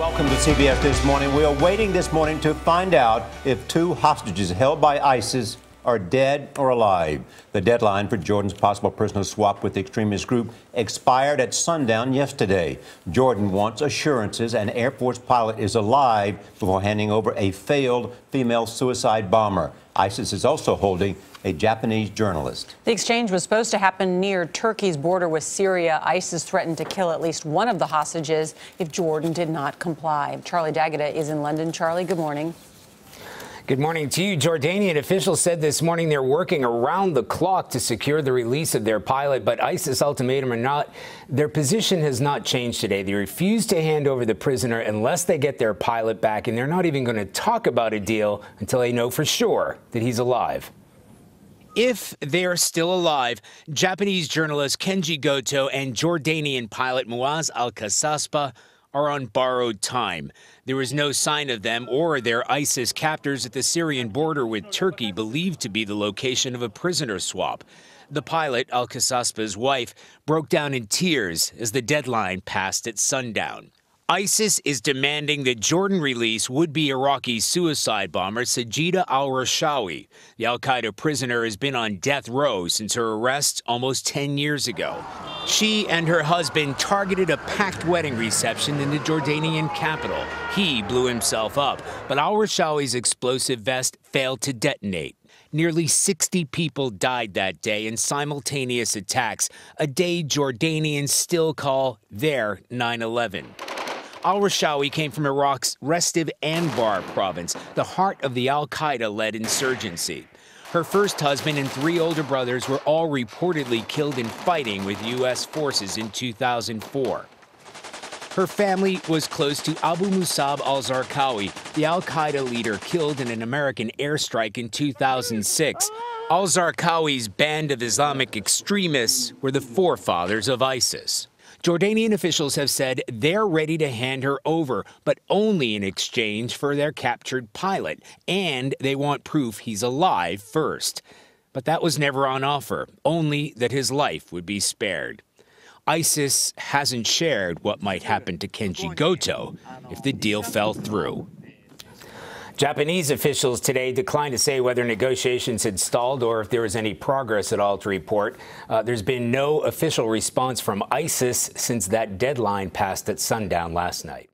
Welcome to CBS This Morning. We are waiting this morning to find out if two hostages held by ISIS are dead or alive. The deadline for Jordan's possible prisoner swap with the extremist group expired at sundown yesterday. Jordan wants assurances an Air Force pilot is alive before handing over a failed female suicide bomber. ISIS is also holding a Japanese journalist. The exchange was supposed to happen near Turkey's border with Syria. ISIS threatened to kill at least one of the hostages if Jordan did not comply. Charlie D'Agata is in London. Charlie, good morning. Good morning to you. Jordanian officials said this morning they're working around the clock to secure the release of their pilot, but ISIS ultimatum or not, their position has not changed today. They refuse to hand over the prisoner unless they get their pilot back, and they're not even going to talk about a deal until they know for sure that he's alive. If they're still alive, Japanese journalist Kenji Goto and Jordanian pilot Muaz al-Kasaspa are on borrowed time. There is no sign of them or their ISIS captors at the Syrian border with Turkey, believed to be the location of a prisoner swap. The pilot, al-Kasaspa's wife, broke down in tears as the deadline passed at sundown. ISIS is demanding that Jordan release would-be Iraqi suicide bomber Sajida al-Rashawi. The al-Qaeda prisoner has been on death row since her arrest almost 10 years ago. She and her husband targeted a packed wedding reception in the Jordanian capital. He blew himself up, but al-Rashawi's explosive vest failed to detonate. Nearly 60 people died that day in simultaneous attacks, a day Jordanians still call their 9/11. Al-Rashawi came from Iraq's Restiv Anbar province, the heart of the al-Qaeda-led insurgency. Her first husband and three older brothers were all reportedly killed in fighting with U.S. forces in 2004. Her family was close to Abu Musab al-Zarqawi, the al-Qaeda leader killed in an American airstrike in 2006. Al-Zarqawi's band of Islamic extremists were the forefathers of ISIS. Jordanian officials have said they're ready to hand her over, but only in exchange for their captured pilot, and they want proof he's alive first. But that was never on offer, only that his life would be spared. ISIS hasn't shared what might happen to Kenji Goto if the deal fell through. Japanese officials today declined to say whether negotiations had stalled or if there was any progress at all to report. There's been no official response from ISIS since that deadline passed at sundown last night.